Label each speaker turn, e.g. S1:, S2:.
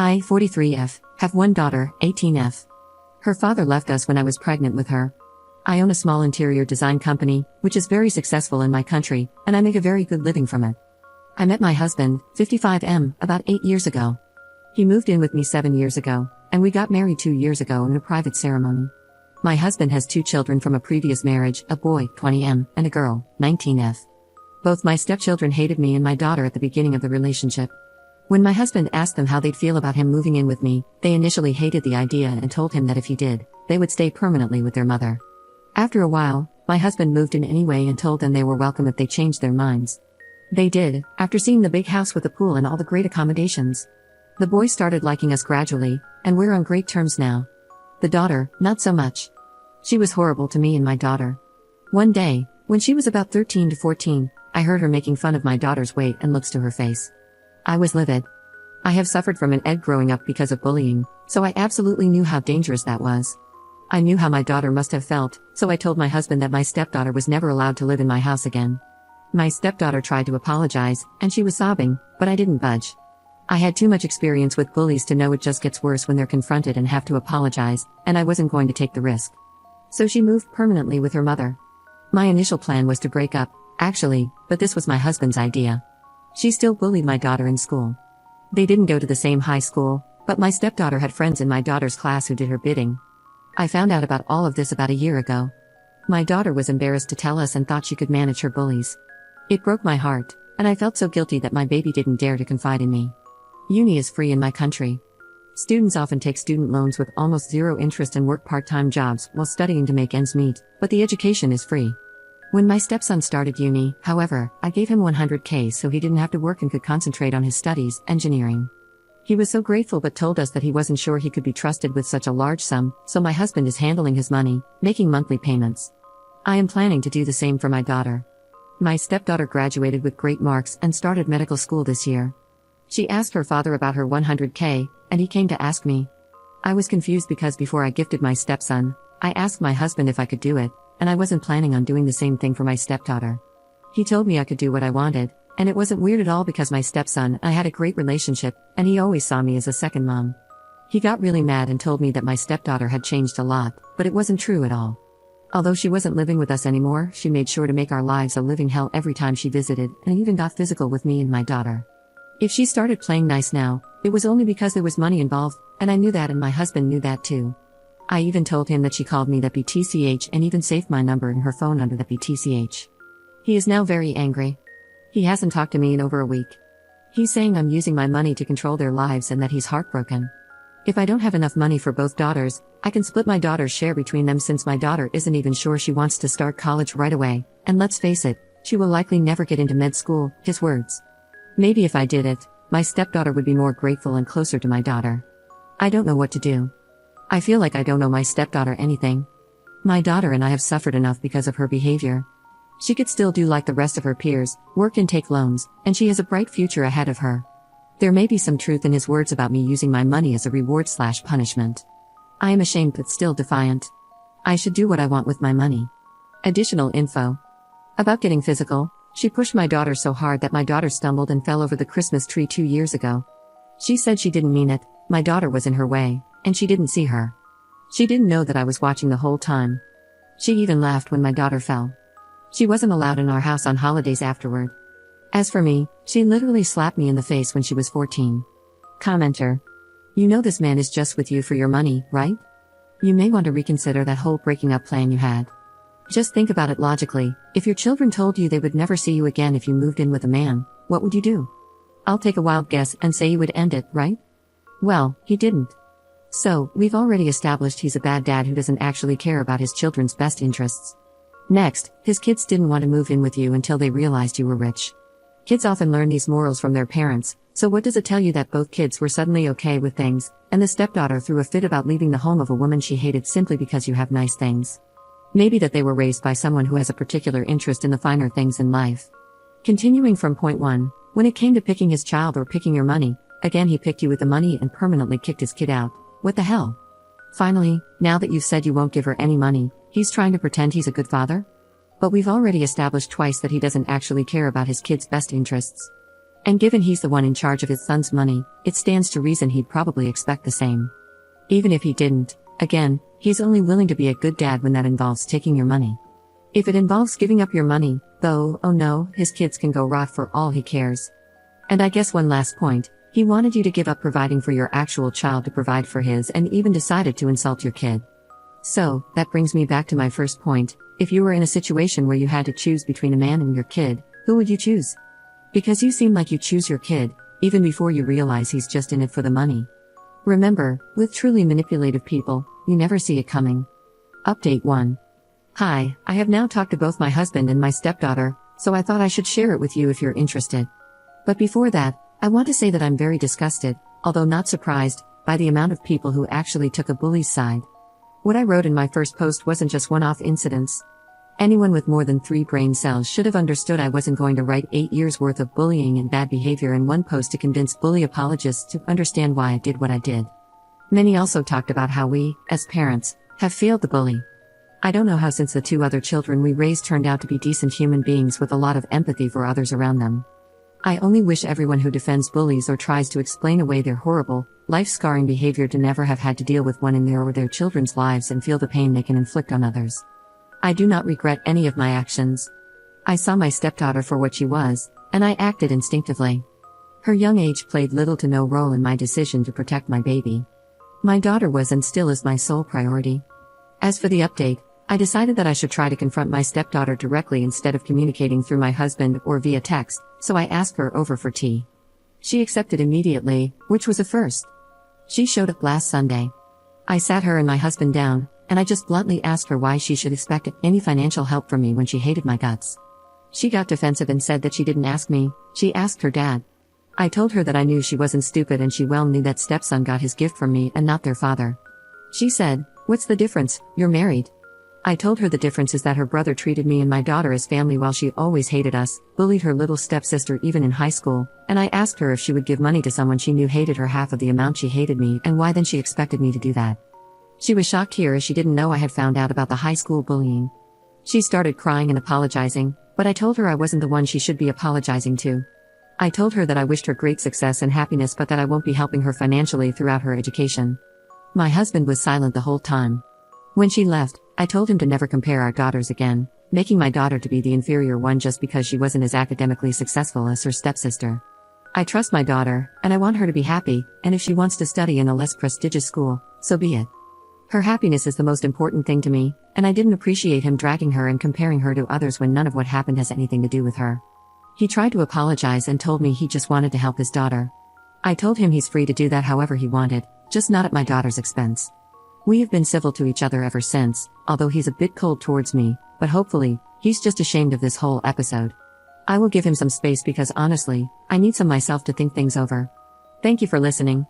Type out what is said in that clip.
S1: I, 43F, have one daughter, 18F. Her father left us when I was pregnant with her. I own a small interior design company, which is very successful in my country, and I make a very good living from it. I met my husband, 55M, about 8 years ago. He moved in with me 7 years ago, and we got married 2 years ago in a private ceremony. My husband has 2 children from a previous marriage, a boy, 20M, and a girl, 19F. Both my stepchildren hated me and my daughter at the beginning of the relationship. When my husband asked them how they'd feel about him moving in with me, they initially hated the idea and told him that if he did, they would stay permanently with their mother. After a while, my husband moved in anyway and told them they were welcome if they changed their minds. They did, after seeing the big house with the pool and all the great accommodations. The boys started liking us gradually, and we're on great terms now. The daughter, not so much. She was horrible to me and my daughter. One day, when she was about 13 to 14, I heard her making fun of my daughter's weight and looks to her face. I was livid. I have suffered from an ED growing up because of bullying, so I absolutely knew how dangerous that was. I knew how my daughter must have felt, so I told my husband that my stepdaughter was never allowed to live in my house again. My stepdaughter tried to apologize, and she was sobbing, but I didn't budge. I had too much experience with bullies to know it just gets worse when they're confronted and have to apologize, and I wasn't going to take the risk. So she moved permanently with her mother. My initial plan was to break up, actually, but this was my husband's idea. She still bullied my daughter in school. They didn't go to the same high school, but my stepdaughter had friends in my daughter's class who did her bidding. I found out about all of this about a year ago. My daughter was embarrassed to tell us and thought she could manage her bullies. It broke my heart, and I felt so guilty that my baby didn't dare to confide in me. Uni is free in my country. Students often take student loans with almost zero interest and work part-time jobs while studying to make ends meet, but the education is free. When my stepson started uni, however, I gave him $100K so he didn't have to work and could concentrate on his studies, engineering. He was so grateful but told us that he wasn't sure he could be trusted with such a large sum, so my husband is handling his money, making monthly payments. I am planning to do the same for my daughter. My stepdaughter graduated with great marks and started medical school this year. She asked her father about her $100K, and he came to ask me. I was confused because before I gifted my stepson, I asked my husband if I could do it, and I wasn't planning on doing the same thing for my stepdaughter. He told me I could do what I wanted, and it wasn't weird at all because my stepson and I had a great relationship, and he always saw me as a second mom. He got really mad and told me that my stepdaughter had changed a lot, but it wasn't true at all. Although she wasn't living with us anymore, she made sure to make our lives a living hell every time she visited, and even got physical with me and my daughter. If she started playing nice now, it was only because there was money involved, and I knew that and my husband knew that too. I even told him that she called me that BTCH and even saved my number in her phone under that BTCH. He is now very angry. He hasn't talked to me in over a week. He's saying I'm using my money to control their lives and that he's heartbroken. If I don't have enough money for both daughters, I can split my daughter's share between them since my daughter isn't even sure she wants to start college right away, and let's face it, she will likely never get into med school, his words. Maybe if I did it, my stepdaughter would be more grateful and closer to my daughter. I don't know what to do. I feel like I don't owe my stepdaughter anything. My daughter and I have suffered enough because of her behavior. She could still do like the rest of her peers, work and take loans, and she has a bright future ahead of her. There may be some truth in his words about me using my money as a reward/punishment. I am ashamed but still defiant. I should do what I want with my money. Additional info. About getting physical, she pushed my daughter so hard that my daughter stumbled and fell over the Christmas tree 2 years ago. She said she didn't mean it, my daughter was in her way, and she didn't see her. She didn't know that I was watching the whole time. She even laughed when my daughter fell. She wasn't allowed in our house on holidays afterward. As for me, she literally slapped me in the face when she was 14. Commenter. You know this man is just with you for your money, right? You may want to reconsider that whole breaking up plan you had. Just think about it logically. If your children told you they would never see you again if you moved in with a man, what would you do? I'll take a wild guess and say you would end it, right? Well, he didn't. So, we've already established he's a bad dad who doesn't actually care about his children's best interests. Next, his kids didn't want to move in with you until they realized you were rich. Kids often learn these morals from their parents, so what does it tell you that both kids were suddenly okay with things, and the stepdaughter threw a fit about leaving the home of a woman she hated simply because you have nice things? Maybe that they were raised by someone who has a particular interest in the finer things in life. Continuing from point 1, when it came to picking his child or picking your money, again he picked you with the money and permanently kicked his kid out. What the hell? Finally, now that you've said you won't give her any money, he's trying to pretend he's a good father? But we've already established twice that he doesn't actually care about his kids' best interests. And given he's the one in charge of his son's money, it stands to reason he'd probably expect the same. Even if he didn't, again, he's only willing to be a good dad when that involves taking your money. If it involves giving up your money, though, oh no, his kids can go rot for all he cares. And I guess one last point, he wanted you to give up providing for your actual child to provide for his and even decided to insult your kid. So, that brings me back to my first point, if you were in a situation where you had to choose between a man and your kid, who would you choose? Because you seem like you choose your kid, even before you realize he's just in it for the money. Remember, with truly manipulative people, you never see it coming. Update 1. Hi, I have now talked to both my husband and my stepdaughter, so I thought I should share it with you if you're interested. But before that, I want to say that I'm very disgusted, although not surprised, by the amount of people who actually took a bully's side. What I wrote in my first post wasn't just one-off incidents. Anyone with more than 3 brain cells should have understood I wasn't going to write 8 years worth of bullying and bad behavior in one post to convince bully apologists to understand why I did what I did. Many also talked about how we, as parents, have failed the bully. I don't know how, since the 2 other children we raised turned out to be decent human beings with a lot of empathy for others around them. I only wish everyone who defends bullies or tries to explain away their horrible, life-scarring behavior to never have had to deal with one in their or their children's lives and feel the pain they can inflict on others. I do not regret any of my actions. I saw my stepdaughter for what she was, and I acted instinctively. Her young age played little to no role in my decision to protect my baby. My daughter was and still is my sole priority. As for the update, I decided that I should try to confront my stepdaughter directly instead of communicating through my husband or via text, so I asked her over for tea. She accepted immediately, which was a first. She showed up last Sunday. I sat her and my husband down, and I just bluntly asked her why she should expect any financial help from me when she hated my guts. She got defensive and said that she didn't ask me, she asked her dad. I told her that I knew she wasn't stupid and she well knew that stepson got his gift from me and not their father. She said, "What's the difference, you're married." I told her the difference is that her brother treated me and my daughter as family while she always hated us, bullied her little stepsister even in high school, and I asked her if she would give money to someone she knew hated her half of the amount she hated me and why then she expected me to do that. She was shocked here as she didn't know I had found out about the high school bullying. She started crying and apologizing, but I told her I wasn't the one she should be apologizing to. I told her that I wished her great success and happiness but that I won't be helping her financially throughout her education. My husband was silent the whole time. When she left, I told him to never compare our daughters again, making my daughter to be the inferior one just because she wasn't as academically successful as her stepsister. I trust my daughter, and I want her to be happy, and if she wants to study in a less prestigious school, so be it. Her happiness is the most important thing to me, and I didn't appreciate him dragging her and comparing her to others when none of what happened has anything to do with her. He tried to apologize and told me he just wanted to help his daughter. I told him he's free to do that however he wanted, just not at my daughter's expense. We have been civil to each other ever since, although he's a bit cold towards me, but hopefully, he's just ashamed of this whole episode. I will give him some space because honestly, I need some myself to think things over. Thank you for listening.